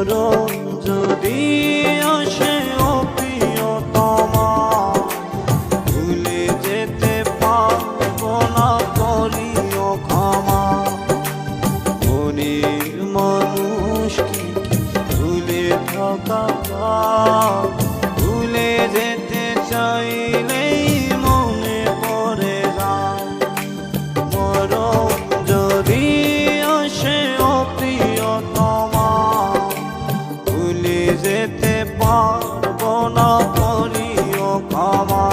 মরণ যদি আসে ও প্রিয়তমা, ভুলে যেতে পারবো না, করিও ক্ষমা। মনের মানুষকে ভুলে থাকা, ভুলে যেতে চাইলেই মনে পড়ে যায়। মরণ যদি আসে ও প্রিয়তমা, ভুলে যেতে পারবো না, করিও ক্ষমা।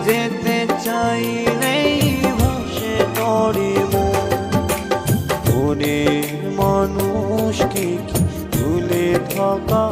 যেতে চাইলেই ভাসে তরে মনের মানুষকে ভুলে থাকা